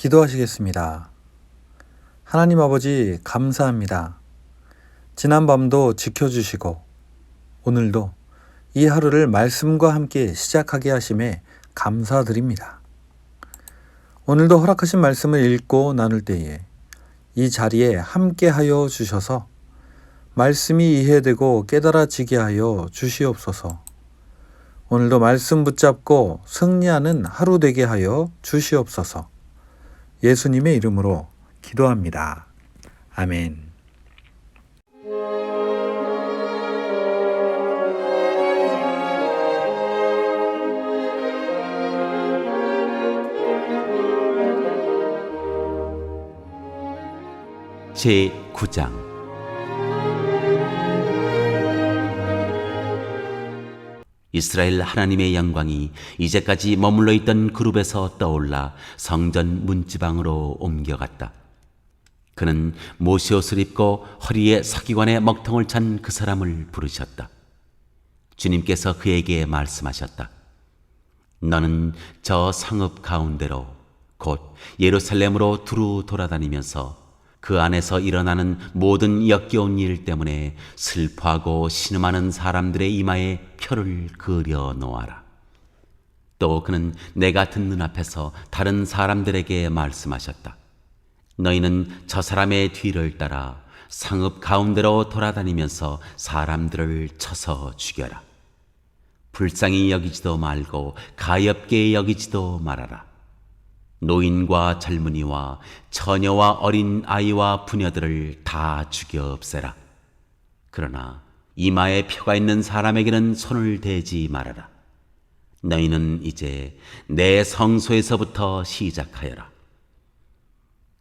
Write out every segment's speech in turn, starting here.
기도하시겠습니다. 하나님 아버지, 감사합니다. 지난밤도 지켜주시고 오늘도 이 하루를 말씀과 함께 시작하게 하심에 감사드립니다. 오늘도 허락하신 말씀을 읽고 나눌 때에 이 자리에 함께하여 주셔서 말씀이 이해되고 깨달아지게 하여 주시옵소서. 오늘도 말씀 붙잡고 승리하는 하루 되게 하여 주시옵소서. 예수님의 이름으로 기도합니다. 아멘. 제9장 이스라엘 하나님의 영광이 이제까지 머물러 있던 그룹에서 떠올라 성전 문지방으로 옮겨갔다. 그는 모시 옷을 입고 허리에 서기관의 먹통을 찬 그 사람을 부르셨다. 주님께서 그에게 말씀하셨다. 너는 저 성읍 가운데로 곧 예루살렘으로 두루 돌아다니면서 그 안에서 일어나는 모든 역겨운 일 때문에 슬퍼하고 신음하는 사람들의 이마에 표를 그려 놓아라. 또 그는 내가 듣는 앞에서 다른 사람들에게 말씀하셨다. 너희는 저 사람의 뒤를 따라 성읍 가운데로 돌아다니면서 사람들을 쳐서 죽여라. 불쌍히 여기지도 말고 가엾게 여기지도 말아라. 노인과 젊은이와 처녀와 어린 아이와 부녀들을 다 죽여 없애라. 그러나 이마에 표가 있는 사람에게는 손을 대지 말아라. 너희는 이제 내 성소에서부터 시작하여라.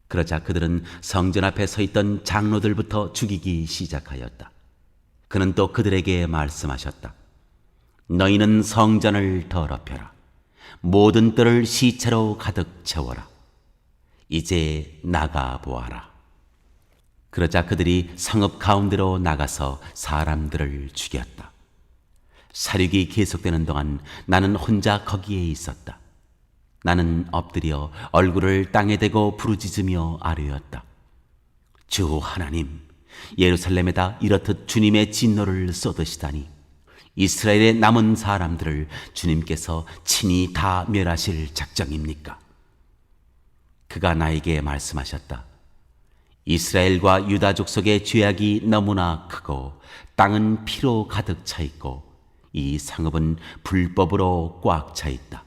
그러자 그들은 성전 앞에 서 있던 장로들부터 죽이기 시작하였다. 그는 또 그들에게 말씀하셨다. 너희는 성전을 더럽혀라. 모든 뜰을 시체로 가득 채워라. 이제 나가 보아라. 그러자 그들이 성읍 가운데로 나가서 사람들을 죽였다. 사륙이 계속되는 동안 나는 혼자 거기에 있었다. 나는 엎드려 얼굴을 땅에 대고 부르짖으며 아뢰었다. 주 하나님, 예루살렘에다 이렇듯 주님의 진노를 쏟으시다니 이스라엘의 남은 사람들을 주님께서 친히 다 멸하실 작정입니까? 그가 나에게 말씀하셨다. 이스라엘과 유다 족속의 죄악이 너무나 크고 땅은 피로 가득 차 있고 이 성읍은 불법으로 꽉 차 있다.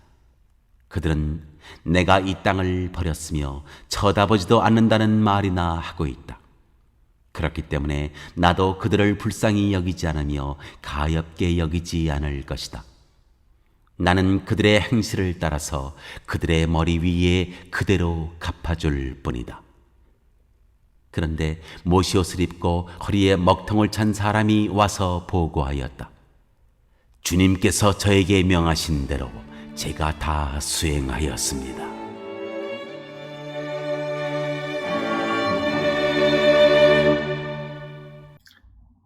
그들은 내가 이 땅을 버렸으며 쳐다보지도 않는다는 말이나 하고 있다. 그렇기 때문에 나도 그들을 불쌍히 여기지 않으며 가엾게 여기지 않을 것이다. 나는 그들의 행실을 따라서 그들의 머리 위에 그대로 갚아줄 뿐이다. 그런데 모시옷을 입고 허리에 먹통을 찬 사람이 와서 보고하였다. 주님께서 저에게 명하신 대로 제가 다 수행하였습니다.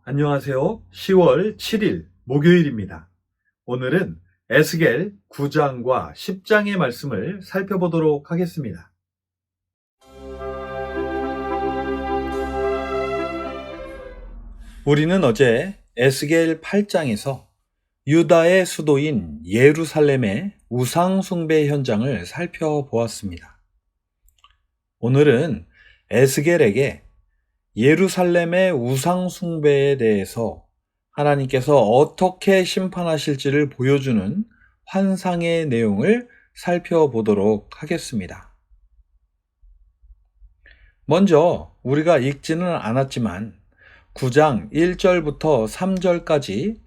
안녕하세요. 10월 7일 목요일입니다. 오늘은 에스겔 9장과 10장의 말씀을 살펴보도록 하겠습니다. 우리는 어제 에스겔 8장에서 유다의 수도인 예루살렘의 우상 숭배 현장을 살펴보았습니다. 오늘은 에스겔에게 예루살렘의 우상 숭배에 대해서 하나님께서 어떻게 심판하실지를 보여주는 환상의 내용을 살펴보도록 하겠습니다. 먼저 우리가 읽지는 않았지만 9장 1절부터 3절까지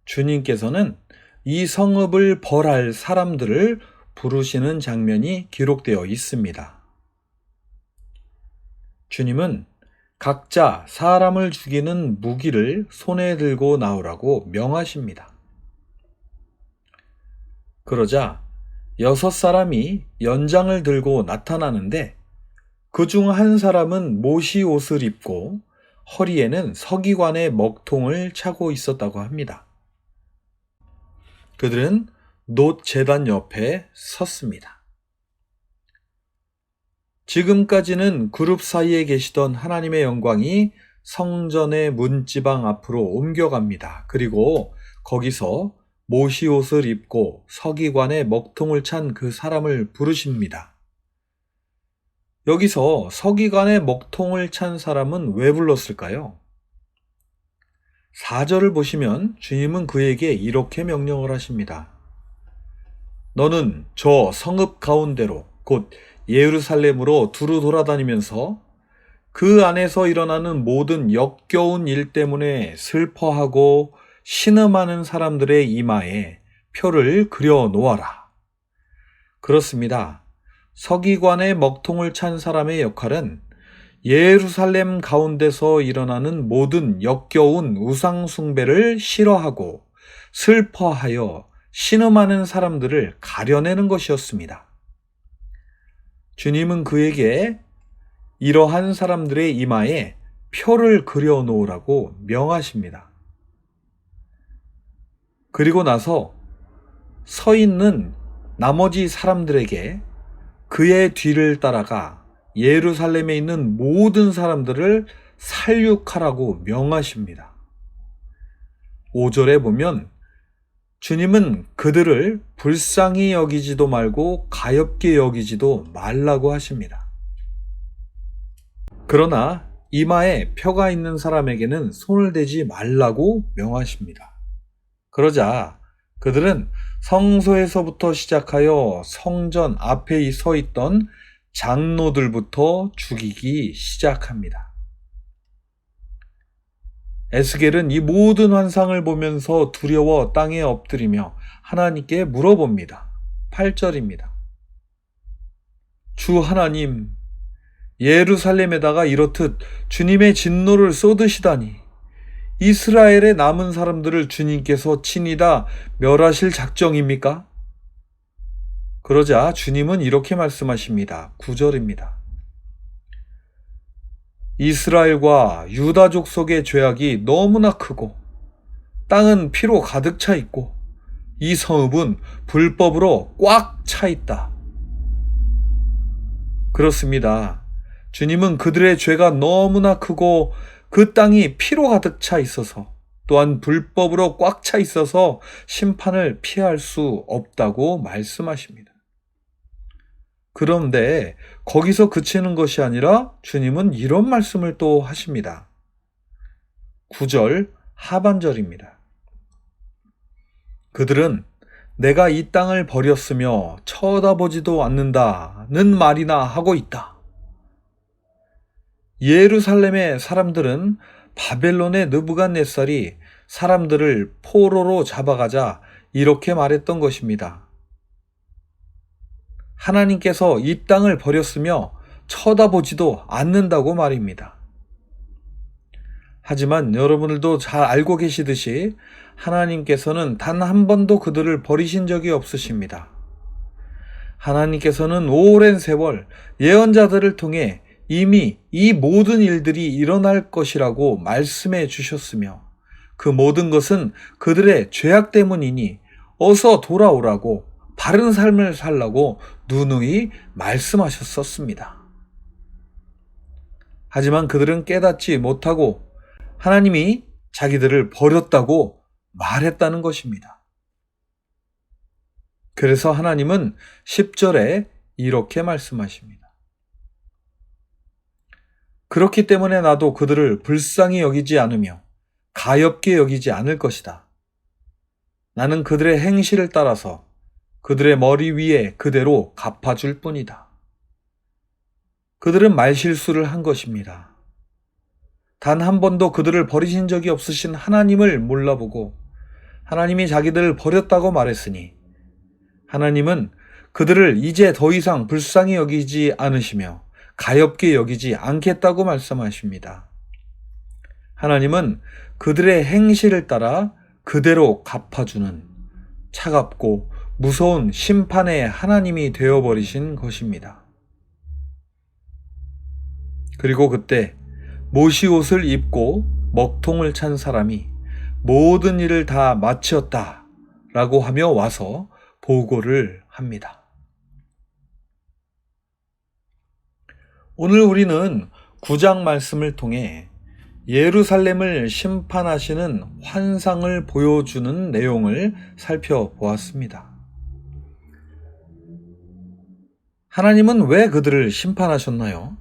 주님께서는 이 성읍을 벌할 사람들을 부르시는 장면이 기록되어 있습니다. 주님은 각자 사람을 죽이는 무기를 손에 들고 나오라고 명하십니다. 그러자 6사람이 연장을 들고 나타나는데 그중 한 사람은 모시 옷을 입고 허리에는 서기관의 먹통을 차고 있었다고 합니다. 그들은 놋 제단 옆에 섰습니다. 지금까지는 그룹 사이에 계시던 하나님의 영광이 성전의 문지방 앞으로 옮겨갑니다. 그리고 거기서 모시옷을 입고 서기관의 먹통을 찬 그 사람을 부르십니다. 여기서 서기관의 먹통을 찬 사람은 왜 불렀을까요? 4절을 보시면 주님은 그에게 이렇게 명령을 하십니다. 너는 저 성읍 가운데로 곧 예루살렘으로 두루 돌아다니면서 그 안에서 일어나는 모든 역겨운 일 때문에 슬퍼하고 신음하는 사람들의 이마에 표를 그려 놓아라. 그렇습니다. 서기관의 먹통을 찬 사람의 역할은 예루살렘 가운데서 일어나는 모든 역겨운 우상 숭배를 싫어하고 슬퍼하여 신음하는 사람들을 가려내는 것이었습니다. 주님은 그에게 이러한 사람들의 이마에 표를 그려 놓으라고 명하십니다. 그리고 나서 서 있는 나머지 사람들에게 그의 뒤를 따라가 예루살렘에 있는 모든 사람들을 살육하라고 명하십니다. 5절에 보면 주님은 그들을 불쌍히 여기지도 말고 가엾게 여기지도 말라고 하십니다. 그러나 이마에 표가 있는 사람에게는 손을 대지 말라고 명하십니다. 그러자 그들은 성소에서부터 시작하여 성전 앞에 서 있던 장로들부터 죽이기 시작합니다. 에스겔은 이 모든 환상을 보면서 두려워 땅에 엎드리며 하나님께 물어봅니다. 8절입니다. 주 하나님, 예루살렘에다가 이렇듯 주님의 진노를 쏟으시다니 이스라엘의 남은 사람들을 주님께서 친히 다 멸하실 작정입니까? 그러자 주님은 이렇게 말씀하십니다. 9절입니다. 이스라엘과 유다 족속의 죄악이 너무나 크고 땅은 피로 가득 차 있고 이 성읍은 불법으로 꽉 차 있다. 그렇습니다. 주님은 그들의 죄가 너무나 크고 그 땅이 피로 가득 차 있어서 또한 불법으로 꽉 차 있어서 심판을 피할 수 없다고 말씀하십니다. 그런데 거기서 그치는 것이 아니라 주님은 이런 말씀을 또 하십니다. 9절 하반절입니다. 그들은 내가 이 땅을 버렸으며 쳐다보지도 않는다는 말이나 하고 있다. 예루살렘의 사람들은 바벨론의 느부갓네살이 사람들을 포로로 잡아가자 이렇게 말했던 것입니다. 하나님께서 이 땅을 버렸으며 쳐다보지도 않는다고 말입니다. 하지만 여러분들도 잘 알고 계시듯이 하나님께서는 단 한 번도 그들을 버리신 적이 없으십니다. 하나님께서는 오랜 세월 예언자들을 통해 이미 이 모든 일들이 일어날 것이라고 말씀해 주셨으며 그 모든 것은 그들의 죄악 때문이니 어서 돌아오라고 바른 삶을 살라고 누누이 말씀하셨었습니다. 하지만 그들은 깨닫지 못하고 하나님이 자기들을 버렸다고 말했다는 것입니다. 그래서 하나님은 10절에 이렇게 말씀하십니다. 그렇기 때문에 나도 그들을 불쌍히 여기지 않으며 가엾게 여기지 않을 것이다. 나는 그들의 행실을 따라서 그들의 머리 위에 그대로 갚아줄 뿐이다. 그들은 말실수를 한 것입니다. 단 한 번도 그들을 버리신 적이 없으신 하나님을 몰라보고 하나님이 자기들을 버렸다고 말했으니 하나님은 그들을 이제 더 이상 불쌍히 여기지 않으시며 가엾게 여기지 않겠다고 말씀하십니다. 하나님은 그들의 행실을 따라 그대로 갚아주는 차갑고 무서운 심판의 하나님이 되어버리신 것입니다. 그리고 그때 모시옷을 입고 먹통을 찬 사람이 모든 일을 다 마치었다 라고 하며 와서 보고를 합니다. 오늘 우리는 9장 말씀을 통해 예루살렘을 심판하시는 환상을 보여주는 내용을 살펴보았습니다. 하나님은 왜 그들을 심판하셨나요?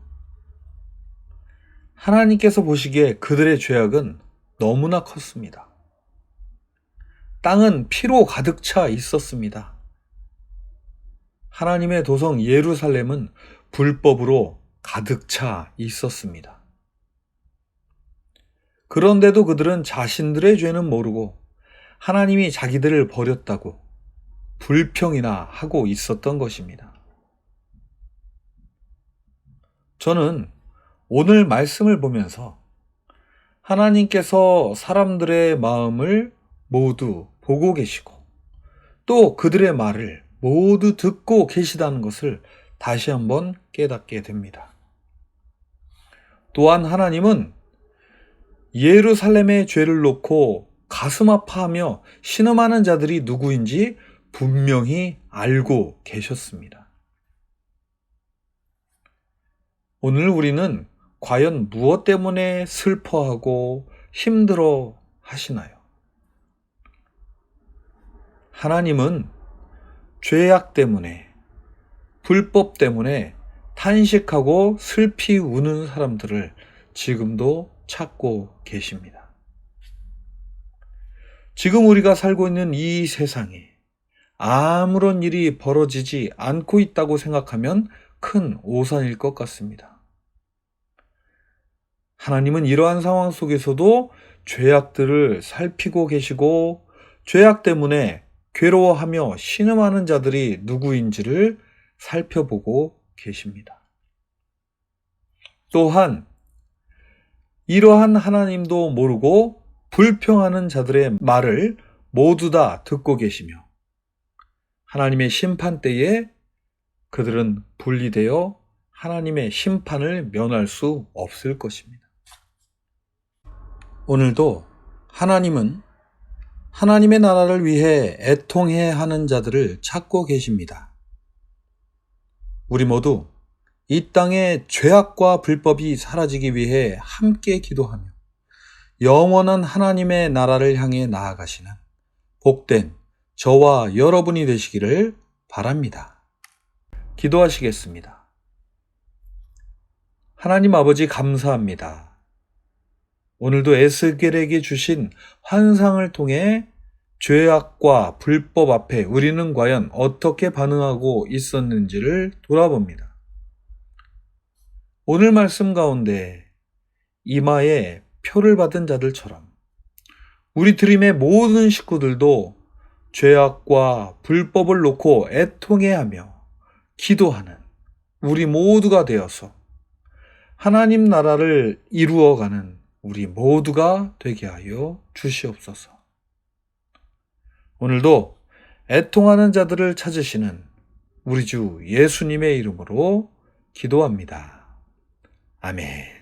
하나님께서 보시기에 그들의 죄악은 너무나 컸습니다. 땅은 피로 가득 차 있었습니다. 하나님의 도성 예루살렘은 불법으로 가득 차 있었습니다. 그런데도 그들은 자신들의 죄는 모르고 하나님이 자기들을 버렸다고 불평이나 하고 있었던 것입니다. 저는 오늘 말씀을 보면서 하나님께서 사람들의 마음을 모두 보고 계시고 또 그들의 말을 모두 듣고 계시다는 것을 다시 한번 깨닫게 됩니다. 또한 하나님은 예루살렘의 죄를 놓고 가슴 아파하며 신음하는 자들이 누구인지 분명히 알고 계셨습니다. 오늘 우리는 과연 무엇 때문에 슬퍼하고 힘들어 하시나요? 하나님은 죄악 때문에, 불법 때문에 탄식하고 슬피 우는 사람들을 지금도 찾고 계십니다. 지금 우리가 살고 있는 이 세상에 아무런 일이 벌어지지 않고 있다고 생각하면 큰 오산일 것 같습니다. 하나님은 이러한 상황 속에서도 죄악들을 살피고 계시고 죄악 때문에 괴로워하며 신음하는 자들이 누구인지를 살펴보고 계십니다. 또한 이러한 하나님도 모르고 불평하는 자들의 말을 모두 다 듣고 계시며 하나님의 심판 때에 그들은 분리되어 하나님의 심판을 면할 수 없을 것입니다. 오늘도 하나님은 하나님의 나라를 위해 애통해 하는 자들을 찾고 계십니다. 우리 모두 이 땅의 죄악과 불법이 사라지기 위해 함께 기도하며 영원한 하나님의 나라를 향해 나아가시는 복된 저와 여러분이 되시기를 바랍니다. 기도하시겠습니다. 하나님 아버지 감사합니다. 오늘도 에스겔에게 주신 환상을 통해 죄악과 불법 앞에 우리는 과연 어떻게 반응하고 있었는지를 돌아봅니다. 오늘 말씀 가운데 이마에 표를 받은 자들처럼 우리 드림의 모든 식구들도 죄악과 불법을 놓고 애통해하며 기도하는 우리 모두가 되어서 하나님 나라를 이루어가는 우리 모두가 되게 하여 주시옵소서. 오늘도 애통하는 자들을 찾으시는 우리 주 예수님의 이름으로 기도합니다. 아멘.